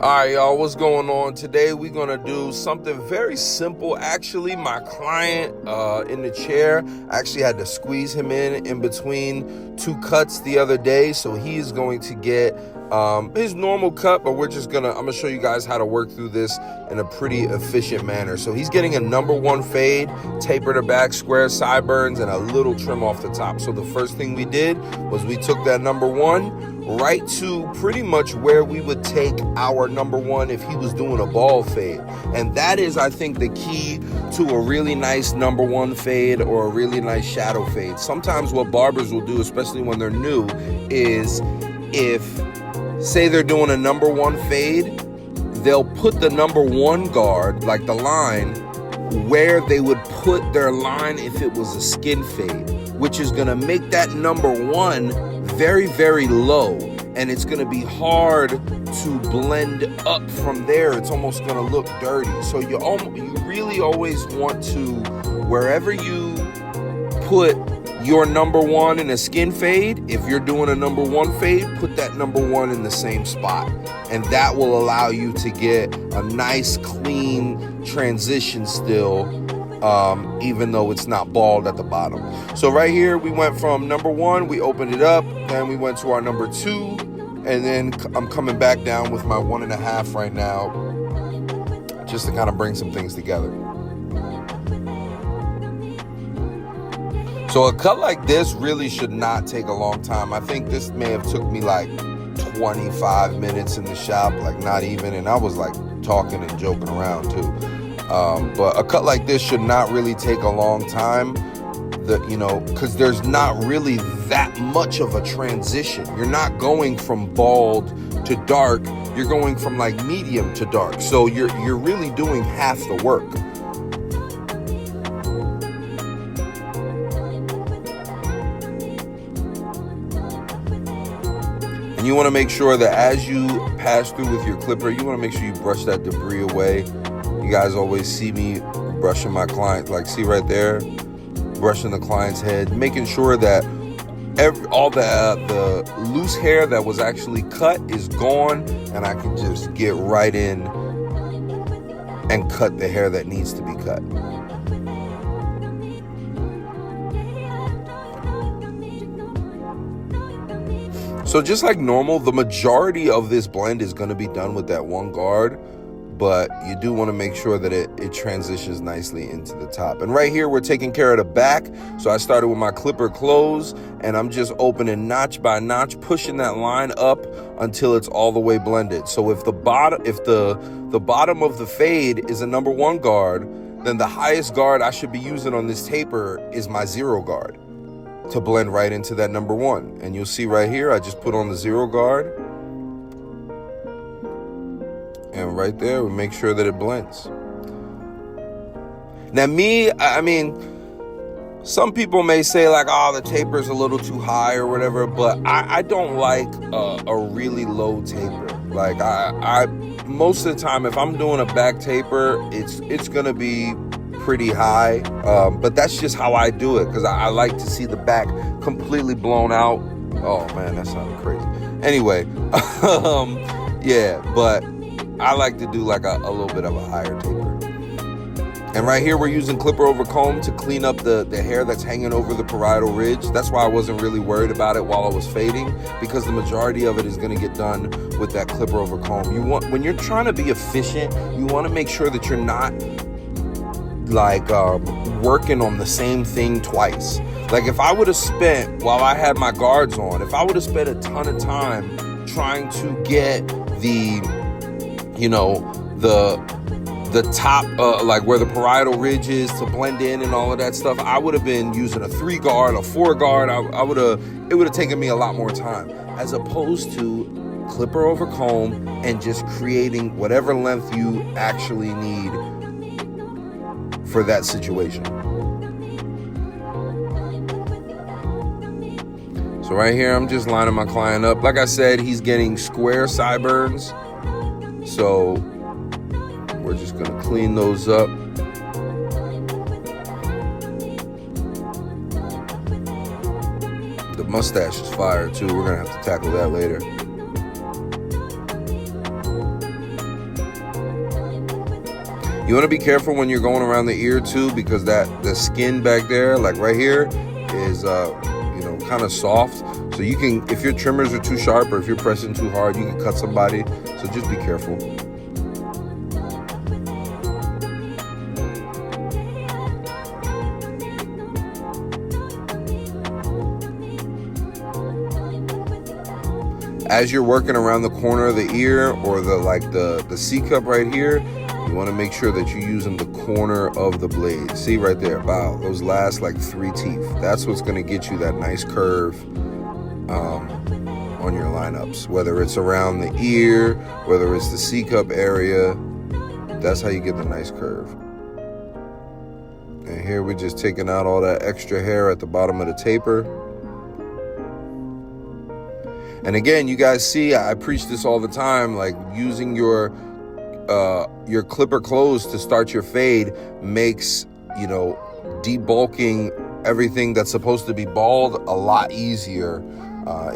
All right, y'all, what's going on? Today we're gonna do something very simple. Actually, my client in the chair, I actually had to squeeze him in between two cuts the other day, so he's going to get his normal cut, but I'm gonna show you guys how to work through this in a pretty efficient manner. So he's getting a number one fade, taper the back, square sideburns, and a little trim off the top. So the first thing we did was we took that number one right to pretty much where we would take our number one if he was doing a bald fade. And that is, I think, the key to a really nice number one fade or a really nice shadow fade. Sometimes what barbers will do, especially when they're new, is if, say they're doing a number one fade, they'll put the number one guard, like the line, where they would put their line if it was a skin fade, which is gonna make that number one very, very low, and it's gonna be hard to blend up from there. It's almost gonna look dirty. So you really always want to, wherever you put your number one in a skin fade, if you're doing a number one fade, put that number one in the same spot, and that will allow you to get a nice clean transition still, even though it's not bald at the bottom. So right here, we went from number one, we opened it up, then we went to our number two, and then I'm coming back down with my 1.5 right now, just to kind of bring some things together. So a cut like this really should not take a long time. I think this may have took me like 25 minutes in the shop, like not even, and I was like talking and joking around too. But a cut like this should not really take a long time, because there's not really that much of a transition. You're not going from bald to dark, you're going from like medium to dark. So you're really doing half the work. And you want to make sure that as you pass through with your clipper, you want to make sure you brush that debris away. You guys always see me brushing my clients, like see right there, brushing the client's head, making sure that all the loose hair that was actually cut is gone, and I can just get right in and cut the hair that needs to be cut. So just like normal, the majority of this blend is going to be done with that one guard, but you do want to make sure that it transitions nicely into the top. And right here, we're taking care of the back. So I started with my clipper closed, and I'm just opening notch by notch, pushing that line up until it's all the way blended. So if the bottom of the fade is a number one guard, then the highest guard I should be using on this taper is my zero guard to blend right into that number one. And you'll see right here, I just put on the zero guard, and right there, we make sure that it blends. Now I mean, some people may say like, oh, the taper's a little too high or whatever, but I don't like a really low taper. Like I most of the time, if I'm doing a back taper, it's gonna be pretty high, but that's just how I do it, because I like to see the back completely blown out. Oh man, that sounded crazy. Anyway, yeah, but I like to do like a little bit of a higher taper. And right here, we're using clipper over comb to clean up the hair that's hanging over the parietal ridge. That's why I wasn't really worried about it while I was fading, because the majority of it is going to get done with that clipper over comb. When you're trying to be efficient, you want to make sure that you're not like working on the same thing twice. Like if I would have spent, while I had my guards on, if I would have spent a ton of time trying to get the top, like where the parietal ridge is, to blend in and all of that stuff, I would have been using a 3 guard, a 4 guard. It would have taken me a lot more time, as opposed to clipper over comb and just creating whatever length you actually need for that situation. So right here, I'm just lining my client up. Like I said, he's getting square sideburns, so we're just gonna clean those up. The mustache is fire too. We're gonna have to tackle that later. You want to be careful when you're going around the ear too, because the skin back there, like right here, is kind of soft. So you can, if your trimmers are too sharp or if you're pressing too hard, you can cut somebody. So just be careful. As you're working around the corner of the ear or the C cup right here, you want to make sure that you're using the corner of the blade. See right there, wow, those last like 3 teeth. That's what's going to get you that nice curve on your lineups. Whether it's around the ear, whether it's the C cup area, that's how you get the nice curve. And here we're just taking out all that extra hair at the bottom of the taper. And again, you guys see, I preach this all the time, like using your clipper close to start your fade makes, debulking everything that's supposed to be bald a lot easier.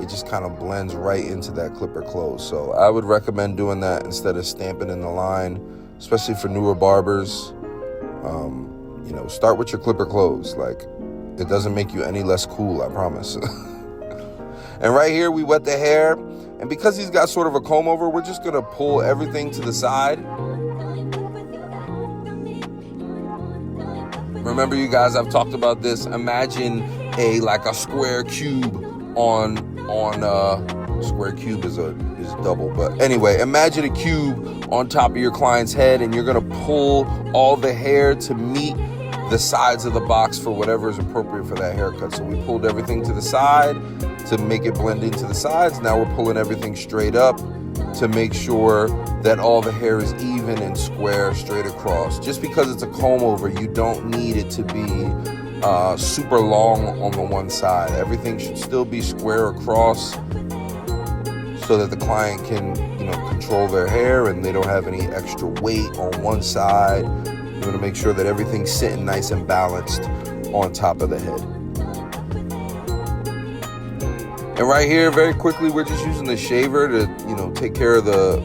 It just kind of blends right into that clipper close. So I would recommend doing that instead of stamping in the line, especially for newer barbers. Start with your clipper close. Like, it doesn't make you any less cool, I promise. And right here, we wet the hair. And because he's got sort of a comb over, we're just going to pull everything to the side. Remember, you guys, I've talked about this. Imagine a square cube on square cube is double. But anyway, imagine a cube on top of your client's head, and you're going to pull all the hair to meet the sides of the box for whatever is appropriate for that haircut. So we pulled everything to the side to make it blend into the sides. Now we're pulling everything straight up to make sure that all the hair is even and square straight across. Just because it's a comb over, you don't need it to be super long on the one side. Everything should still be square across so that the client can, control their hair and they don't have any extra weight on one side. You want to make sure that everything's sitting nice and balanced on top of the head. And right here, very quickly, we're just using the shaver to, take care of the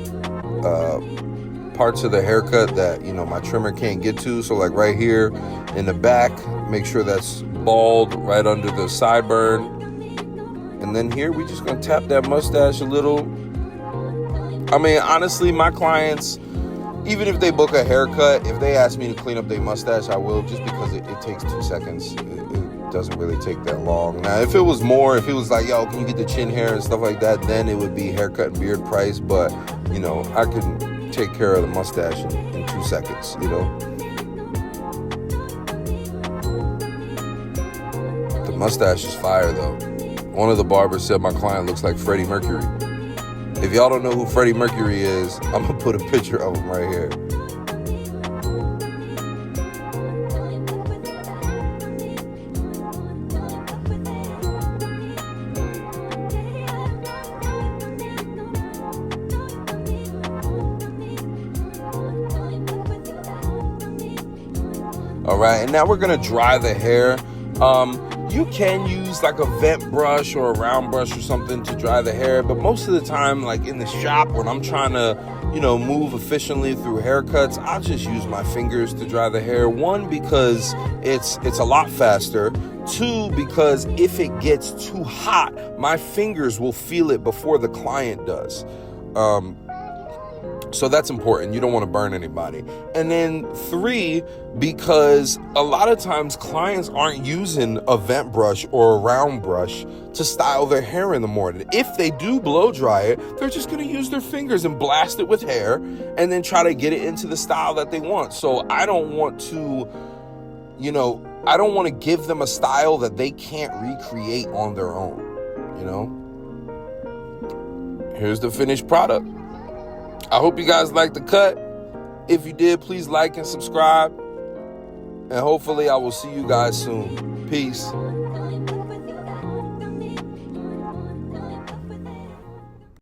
parts of the haircut that, my trimmer can't get to. So like right here in the back, make sure that's bald right under the sideburn. And then here, we just gonna tap that mustache a little. I mean, honestly, my clients, even if they book a haircut, if they ask me to clean up their mustache, I will, just because it takes 2 seconds. It doesn't really take that long. Now, if it was like, yo, can you get the chin hair and stuff like that, then it would be haircut and beard price. But, I can take care of the mustache in 2 seconds, The mustache is fire, though. One of the barbers said my client looks like Freddie Mercury. If y'all don't know who Freddie Mercury is, I'm going to put a picture of him right here. All right, and now we're going to dry the hair. You can use like a vent brush or a round brush or something to dry the hair, but most of the time, like in the shop, when I'm trying to, move efficiently through haircuts, I'll just use my fingers to dry the hair. 1, because it's a lot faster. 2, because if it gets too hot, my fingers will feel it before the client does. So that's important. You don't want to burn anybody. And then 3, because a lot of times clients aren't using a vent brush or a round brush to style their hair in the morning. If they do blow dry it, they're just going to use their fingers and blast it with hair and then try to get it into the style that they want. So I don't want to, I don't want to give them a style that they can't recreate on their own, Here's the finished product. I hope you guys liked the cut. If you did, please like and subscribe. And hopefully I will see you guys soon. Peace.